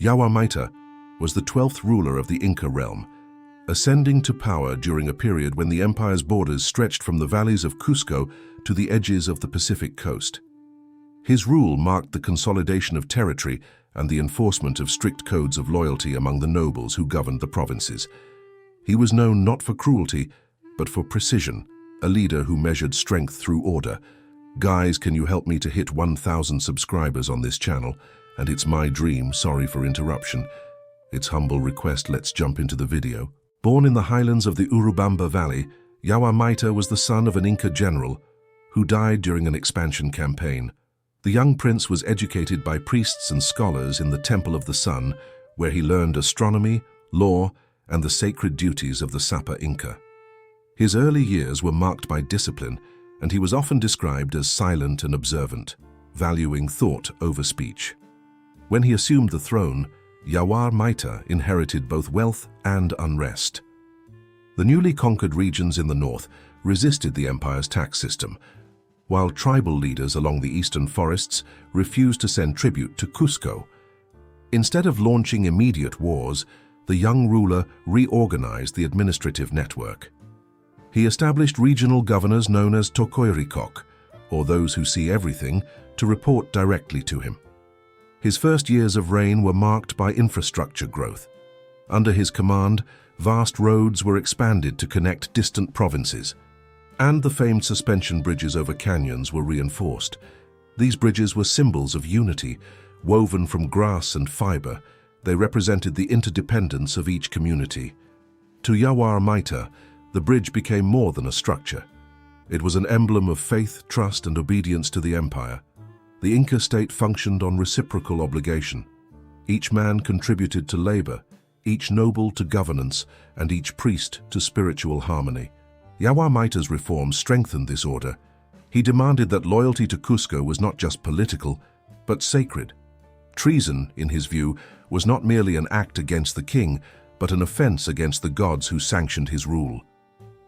Yawar Maita was the 12th ruler of the Inca realm, ascending to power during a period when the empire's borders stretched from the valleys of Cusco to the edges of the Pacific coast. His rule marked the consolidation of territory and the enforcement of strict codes of loyalty among the nobles who governed the provinces. He was known not for cruelty, but for precision, a leader who measured strength through order. Guys, can you help me to hit 1,000 subscribers on this channel? And it's my dream, sorry for interruption. It's humble request, let's jump into the video. Born in the highlands of the Urubamba Valley, Yawar Maita was the son of an Inca general who died during an expansion campaign. The young prince was educated by priests and scholars in the Temple of the Sun, where he learned astronomy, law, and the sacred duties of the Sapa Inca. His early years were marked by discipline, and he was often described as silent and observant, valuing thought over speech. When he assumed the throne, Yawar Maita inherited both wealth and unrest. The newly conquered regions in the north resisted the empire's tax system, while tribal leaders along the eastern forests refused to send tribute to Cusco. Instead of launching immediate wars, the young ruler reorganized the administrative network. He established regional governors known as Tokoirikok, or those who see everything, to report directly to him. His first years of reign were marked by infrastructure growth. Under his command, vast roads were expanded to connect distant provinces, and the famed suspension bridges over canyons were reinforced. These bridges were symbols of unity, woven from grass and fiber. They represented the interdependence of each community. To Yawar Maita, the bridge became more than a structure. It was an emblem of faith, trust, and obedience to the empire. The Inca state functioned on reciprocal obligation. Each man contributed to labor, each noble to governance, and each priest to spiritual harmony. Yawar Maita's reforms strengthened this order. He demanded that loyalty to Cusco was not just political, but sacred. Treason, in his view, was not merely an act against the king, but an offense against the gods who sanctioned his rule.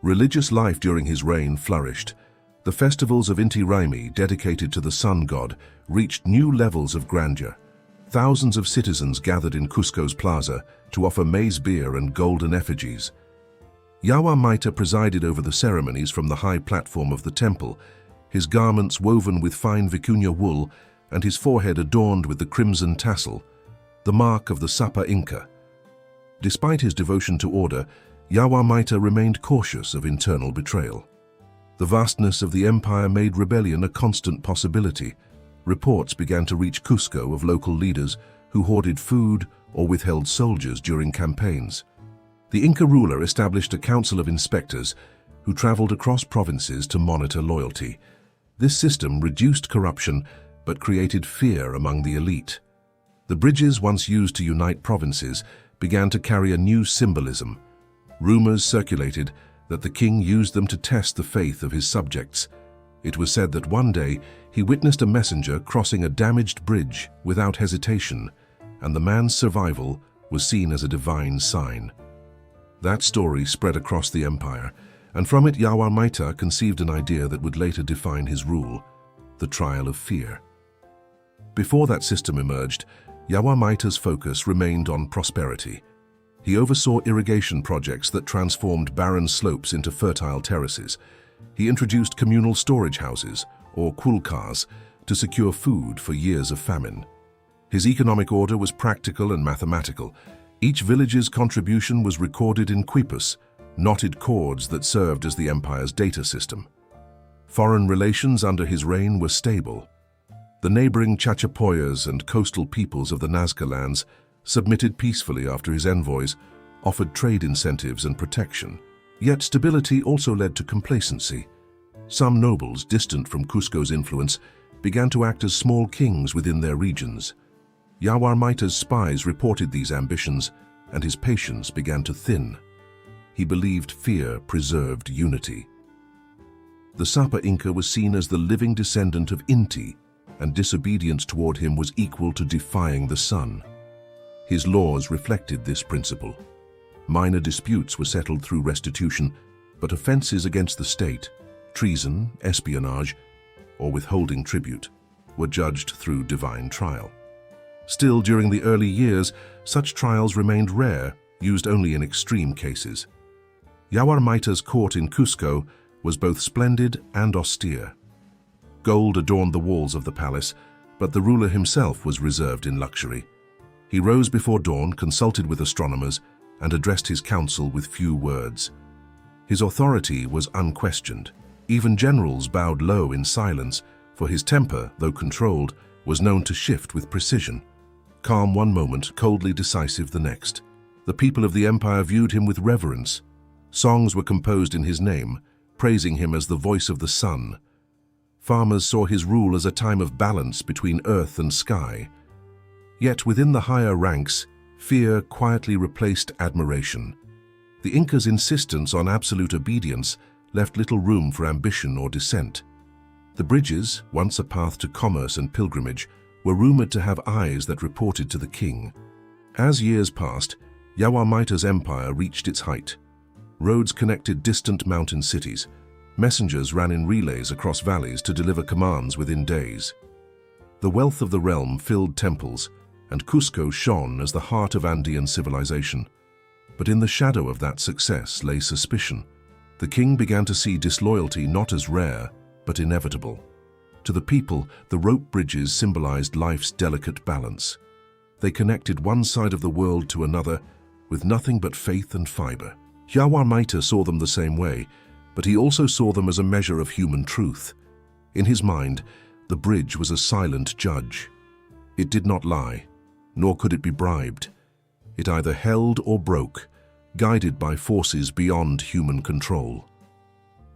Religious life during his reign flourished. The festivals of Inti Raymi, dedicated to the sun god, reached new levels of grandeur. Thousands of citizens gathered in Cusco's plaza to offer maize beer and golden effigies. Yawar Maita presided over the ceremonies from the high platform of the temple, his garments woven with fine vicuña wool and his forehead adorned with the crimson tassel, the mark of the Sapa Inca. Despite his devotion to order, Yawar Maita remained cautious of internal betrayal. The vastness of the empire made rebellion a constant possibility. Reports began to reach Cusco of local leaders who hoarded food or withheld soldiers during campaigns. The Inca ruler established a council of inspectors who traveled across provinces to monitor loyalty. This system reduced corruption but created fear among the elite. The bridges once used to unite provinces began to carry a new symbolism. Rumors circulated that the king used them to test the faith of his subjects. It was said that one day he witnessed a messenger crossing a damaged bridge without hesitation, and the man's survival was seen as a divine sign. That story spread across the empire, and from it Yawar Maita conceived an idea that would later define his rule, the Trial of Fear. Before that system emerged, Yawar Maita's focus remained on prosperity. He oversaw irrigation projects that transformed barren slopes into fertile terraces. He introduced communal storage houses, or kulkas, to secure food for years of famine. His economic order was practical and mathematical. Each village's contribution was recorded in quipus, knotted cords that served as the empire's data system. Foreign relations under his reign were stable. The neighboring Chachapoyas and coastal peoples of the Nazca lands submitted peacefully after his envoys offered trade incentives and protection. Yet stability also led to complacency. Some nobles, distant from Cusco's influence, began to act as small kings within their regions. Yawar Maita's spies reported these ambitions, and his patience began to thin. He believed fear preserved unity. The Sapa Inca was seen as the living descendant of Inti, and disobedience toward him was equal to defying the sun. His laws reflected this principle. Minor disputes were settled through restitution, but offenses against the state, treason, espionage, or withholding tribute, were judged through divine trial. Still, during the early years, such trials remained rare, used only in extreme cases. Yawar Maita's court in Cusco was both splendid and austere. Gold adorned the walls of the palace, but the ruler himself was reserved in luxury. He rose before dawn, consulted with astronomers, and addressed his council with few words. His authority was unquestioned. Even generals bowed low in silence, for his temper, though controlled, was known to shift with precision. Calm one moment, coldly decisive the next. The people of the empire viewed him with reverence. Songs were composed in his name, praising him as the voice of the sun. Farmers saw his rule as a time of balance between earth and sky. Yet within the higher ranks, fear quietly replaced admiration. The Incas' insistence on absolute obedience left little room for ambition or dissent. The bridges, once a path to commerce and pilgrimage, were rumored to have eyes that reported to the king. As years passed, Yawar Maita's empire reached its height. Roads connected distant mountain cities. Messengers ran in relays across valleys to deliver commands within days. The wealth of the realm filled temples, and Cusco shone as the heart of Andean civilization. But in the shadow of that success lay suspicion. The king began to see disloyalty not as rare, but inevitable. To the people, the rope bridges symbolized life's delicate balance. They connected one side of the world to another with nothing but faith and fiber. Yawar Maita saw them the same way, but he also saw them as a measure of human truth. In his mind, the bridge was a silent judge. It did not lie, nor could it be bribed. It either held or broke, guided by forces beyond human control.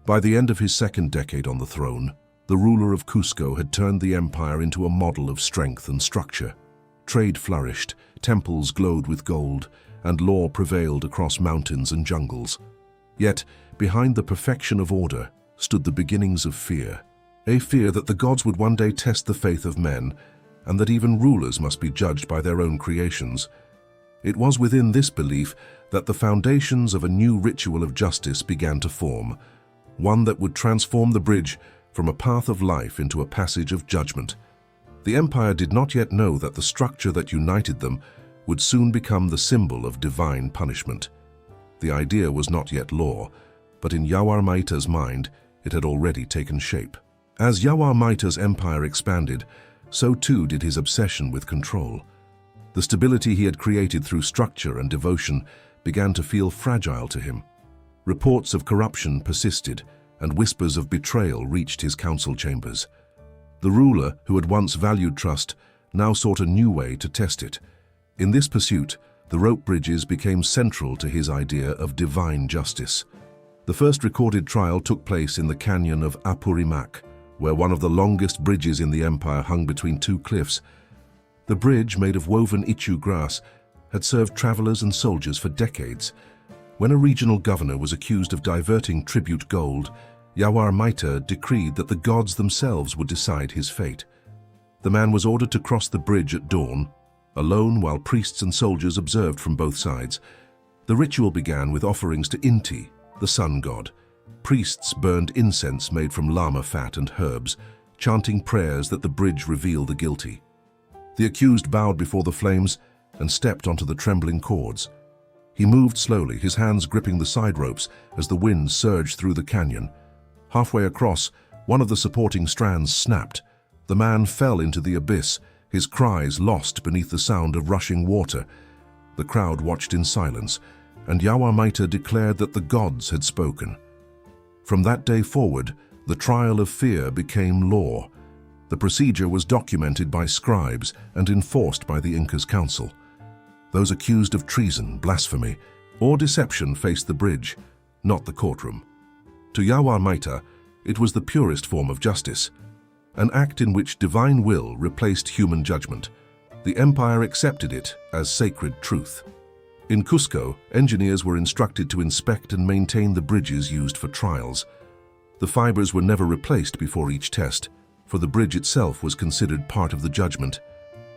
By the end of his second decade on the throne, the ruler of Cusco had turned the empire into a model of strength and structure. Trade flourished, temples glowed with gold, and law prevailed across mountains and jungles. Yet, behind the perfection of order stood the beginnings of fear. A fear that the gods would one day test the faith of men, and that even rulers must be judged by their own creations. It was within this belief that the foundations of a new ritual of justice began to form, one that would transform the bridge from a path of life into a passage of judgment. The empire did not yet know that the structure that united them would soon become the symbol of divine punishment. The idea was not yet law, but in Yawar Maita's mind, it had already taken shape. As Yawar Maita's empire expanded, so too did his obsession with control. The stability he had created through structure and devotion began to feel fragile to him. Reports of corruption persisted, and whispers of betrayal reached his council chambers. The ruler, who had once valued trust, now sought a new way to test it. In this pursuit, the rope bridges became central to his idea of divine justice. The first recorded trial took place in the canyon of Apurimac, where one of the longest bridges in the empire hung between two cliffs. The bridge, made of woven ichu grass, had served travelers and soldiers for decades. When a regional governor was accused of diverting tribute gold, Yawar Maita decreed that the gods themselves would decide his fate. The man was ordered to cross the bridge at dawn, alone while priests and soldiers observed from both sides. The ritual began with offerings to Inti, the sun god. Priests burned incense made from llama fat and herbs, chanting prayers that the bridge reveal the guilty. The accused bowed before the flames and stepped onto the trembling cords. He moved slowly, his hands gripping the side ropes as the wind surged through the canyon. Halfway across, one of the supporting strands snapped. The man fell into the abyss, his cries lost beneath the sound of rushing water. The crowd watched in silence, and Yawar Maita declared that the gods had spoken. From that day forward, the Trial of Fear became law. The procedure was documented by scribes and enforced by the Inca's council. Those accused of treason, blasphemy, or deception faced the bridge, not the courtroom. To Yawar Maita, it was the purest form of justice, an act in which divine will replaced human judgment. The empire accepted it as sacred truth. In Cusco, engineers were instructed to inspect and maintain the bridges used for trials. The fibers were never replaced before each test, for the bridge itself was considered part of the judgment.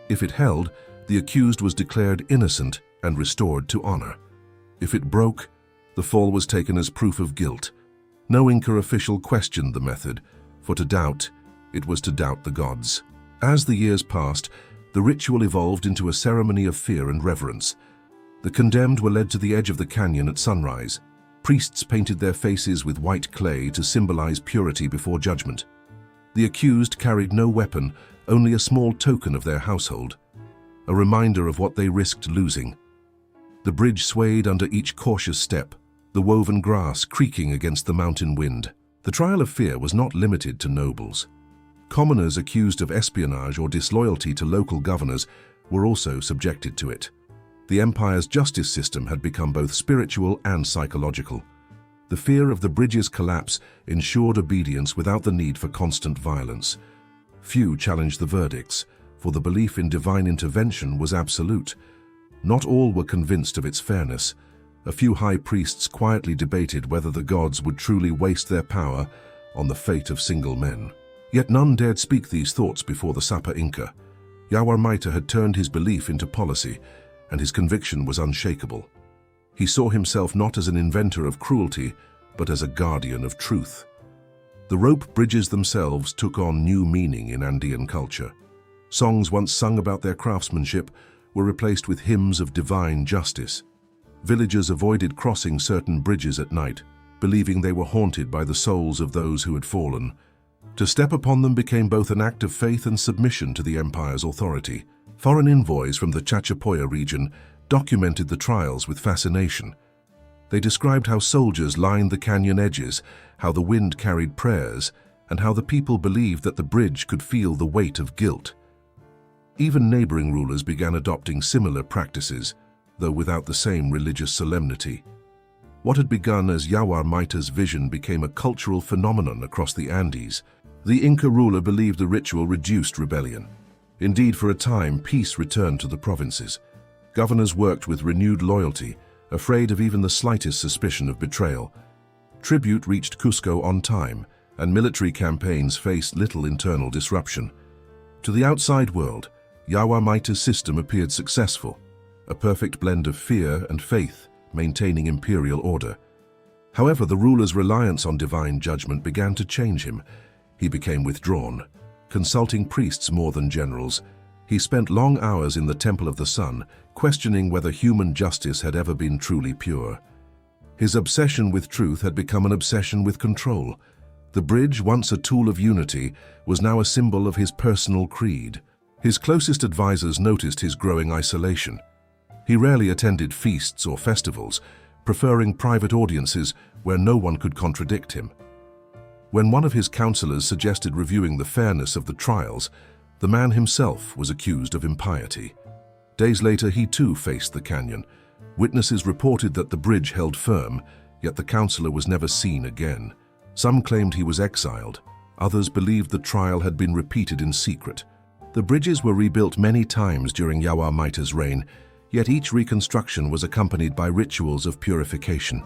If it held, the accused was declared innocent and restored to honor. If it broke, the fall was taken as proof of guilt. No Inca official questioned the method, for to doubt, it was to doubt the gods. As the years passed, The ritual evolved into a ceremony of fear and reverence. The condemned were led to the edge of the canyon at sunrise. Priests painted their faces with white clay to symbolize purity before judgment. The accused carried no weapon, only a small token of their household, a reminder of what they risked losing. The bridge swayed under each cautious step, the woven grass creaking against the mountain wind. The trial of fear was not limited to nobles. Commoners accused of espionage or disloyalty to local governors were also subjected to it. The empire's justice system had become both spiritual and psychological. The fear of the bridge's collapse ensured obedience without the need for constant violence. Few challenged the verdicts, for the belief in divine intervention was absolute. Not all were convinced of its fairness. A few high priests quietly debated whether the gods would truly waste their power on the fate of single men. Yet none dared speak these thoughts before the Sapa Inca. Yawar Maita had turned his belief into policy, and his conviction was unshakable. He saw himself not as an inventor of cruelty, but as a guardian of truth. The rope bridges themselves took on new meaning in Andean culture. Songs once sung about their craftsmanship were replaced with hymns of divine justice. Villagers avoided crossing certain bridges at night, believing they were haunted by the souls of those who had fallen. To step upon them became both an act of faith and submission to the empire's authority. Foreign envoys from the Chachapoya region documented the trials with fascination. They described how soldiers lined the canyon edges, how the wind carried prayers, and how the people believed that the bridge could feel the weight of guilt. Even neighboring rulers began adopting similar practices, though without the same religious solemnity. What had begun as Yawar Maita's vision became a cultural phenomenon across the Andes. The Inca ruler believed the ritual reduced rebellion. Indeed, for a time, peace returned to the provinces. Governors worked with renewed loyalty, afraid of even the slightest suspicion of betrayal. Tribute reached Cusco on time, and military campaigns faced little internal disruption. To the outside world, Yawar Maita's system appeared successful, a perfect blend of fear and faith, maintaining imperial order. However, the ruler's reliance on divine judgment began to change him. He became withdrawn, consulting priests more than generals. He spent long hours in the Temple of the Sun, questioning whether human justice had ever been truly pure. His obsession with truth had become an obsession with control. The bridge, once a tool of unity, was now a symbol of his personal creed. His closest advisors noticed his growing isolation. He rarely attended feasts or festivals, preferring private audiences where no one could contradict him. When one of his counselors suggested reviewing the fairness of the trials, the man himself was accused of impiety. Days later, he too faced the canyon. Witnesses reported that the bridge held firm, yet the counselor was never seen again. Some claimed he was exiled. Others believed the trial had been repeated in secret. The bridges were rebuilt many times during Yawar Maita's reign, yet each reconstruction was accompanied by rituals of purification.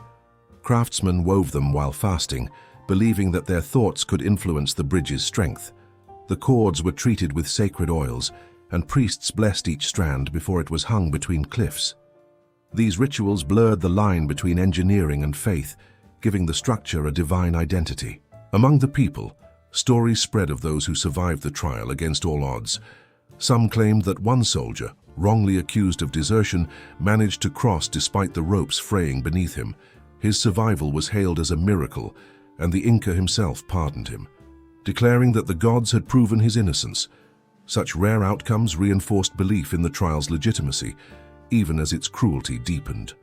Craftsmen wove them while fasting, believing that their thoughts could influence the bridge's strength. The cords were treated with sacred oils, and priests blessed each strand before it was hung between cliffs. These rituals blurred the line between engineering and faith, giving the structure a divine identity. Among the people, stories spread of those who survived the trial against all odds. Some claimed that one soldier, wrongly accused of desertion, managed to cross despite the ropes fraying beneath him. His survival was hailed as a miracle, and the Inca himself pardoned him, declaring that the gods had proven his innocence. Such rare outcomes reinforced belief in the trial's legitimacy, even as its cruelty deepened.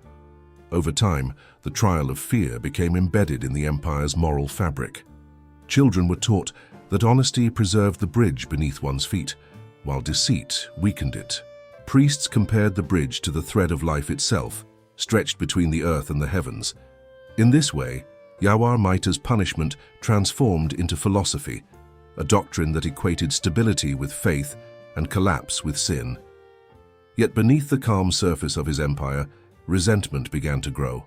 Over time, the trial of fear became embedded in the empire's moral fabric. Children were taught that honesty preserved the bridge beneath one's feet, while deceit weakened it. Priests compared the bridge to the thread of life itself, stretched between the earth and the heavens. In this way, Yawar Maita's punishment transformed into philosophy, a doctrine that equated stability with faith and collapse with sin. Yet beneath the calm surface of his empire, resentment began to grow.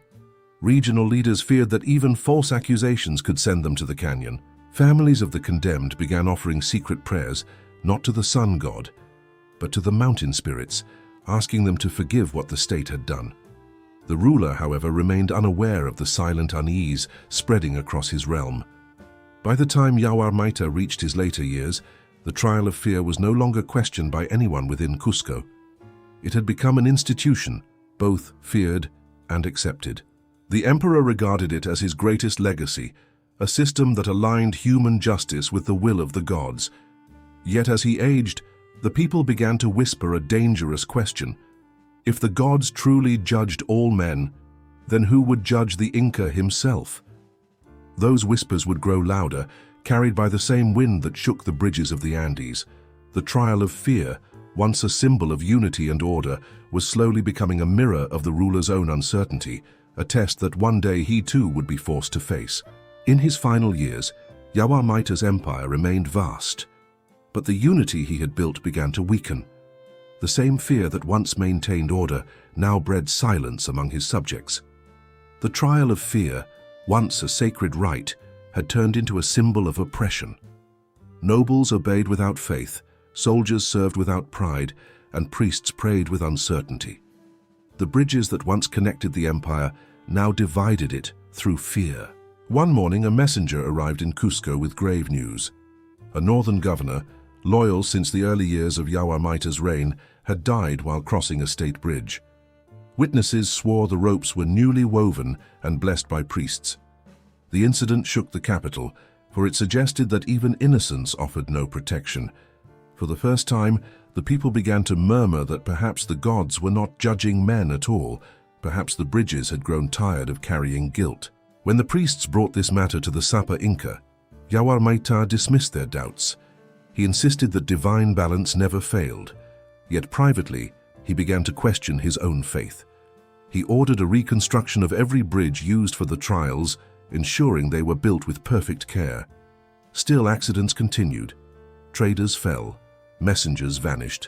Regional leaders feared that even false accusations could send them to the canyon. Families of the condemned began offering secret prayers, not to the sun god, but to the mountain spirits, asking them to forgive what the state had done. The ruler, however, remained unaware of the silent unease spreading across his realm. By the time Yawar Maita reached his later years, The Trial of Fear was no longer questioned by anyone within Cusco. It had become an institution, both feared and accepted. The emperor regarded it as his greatest legacy, a system that aligned human justice with the will of the gods. Yet as he aged, the people began to whisper a dangerous question. If the gods truly judged all men, then who would judge the Inca himself? Those whispers would grow louder, carried by the same wind that shook the bridges of the Andes. The Trial of Fear, once a symbol of unity and order, was slowly becoming a mirror of the ruler's own uncertainty, a test that one day he too would be forced to face. In his final years, Yawar Maita's empire remained vast, but the unity he had built began to weaken. The same fear that once maintained order now bred silence among his subjects. The Trial of Fear, once a sacred rite, had turned into a symbol of oppression. Nobles obeyed without faith, soldiers served without pride, and priests prayed with uncertainty. The bridges that once connected the empire now divided it through fear. One morning, a messenger arrived in Cusco with grave news. A northern governor, loyal since the early years of Yawar Maita's reign, had died while crossing a state bridge. Witnesses swore the ropes were newly woven and blessed by priests. The incident shook the capital, for it suggested that even innocence offered no protection. For the first time, the people began to murmur that perhaps the gods were not judging men at all. Perhaps the bridges had grown tired of carrying guilt. When the priests brought this matter to the Sapa Inca, Yawar Maita dismissed their doubts. He insisted that divine balance never failed. Yet privately, he began to question his own faith. He ordered a reconstruction of every bridge used for the trials, ensuring they were built with perfect care. Still, accidents continued. Traders fell. Messengers vanished.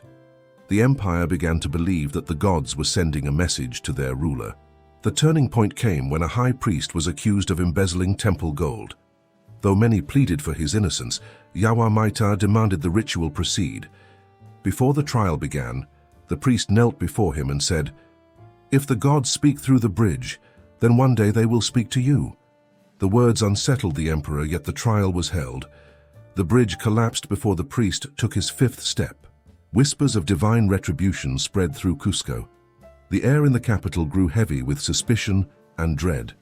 The empire began to believe that the gods were sending a message to their ruler. The turning point came when a high priest was accused of embezzling temple gold. Though many pleaded for his innocence, Yawar Maita demanded the ritual proceed. Before the trial began, the priest knelt before him and said, "If the gods speak through the bridge, then one day they will speak to you." The words unsettled the emperor, yet the trial was held. The bridge collapsed before the priest took his fifth step. Whispers of divine retribution spread through Cusco. The air in the capital grew heavy with suspicion and dread.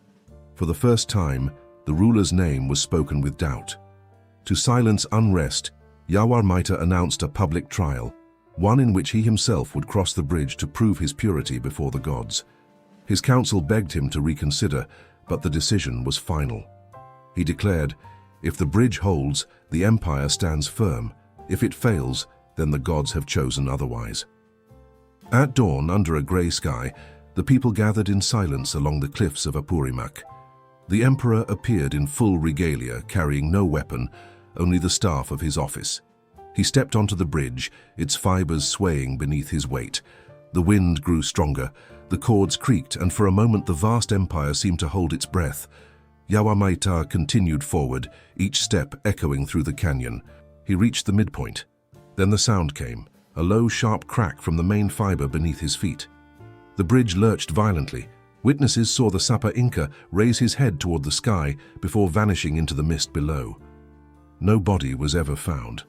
For the first time, the ruler's name was spoken with doubt. To silence unrest, Yawar Maita announced a public trial, one in which he himself would cross the bridge to prove his purity before the gods. His council begged him to reconsider, but the decision was final. He declared, "If the bridge holds, the empire stands firm. If it fails, then the gods have chosen otherwise." At dawn, under a grey sky, the people gathered in silence along the cliffs of Apurimac. The emperor appeared in full regalia, carrying no weapon, only the staff of his office. He stepped onto the bridge, its fibers swaying beneath his weight. The wind grew stronger, the cords creaked, and for a moment the vast empire seemed to hold its breath. Yawar Maita continued forward, each step echoing through the canyon. He reached the midpoint. Then the sound came, a low, sharp crack from the main fiber beneath his feet. The bridge lurched violently. Witnesses saw the Sapa Inca raise his head toward the sky before vanishing into the mist below. No body was ever found.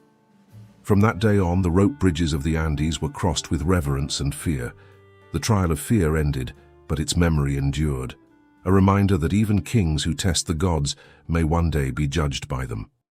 From that day on, the rope bridges of the Andes were crossed with reverence and fear. The Trial of Fear ended, but its memory endured, a reminder that even kings who test the gods may one day be judged by them.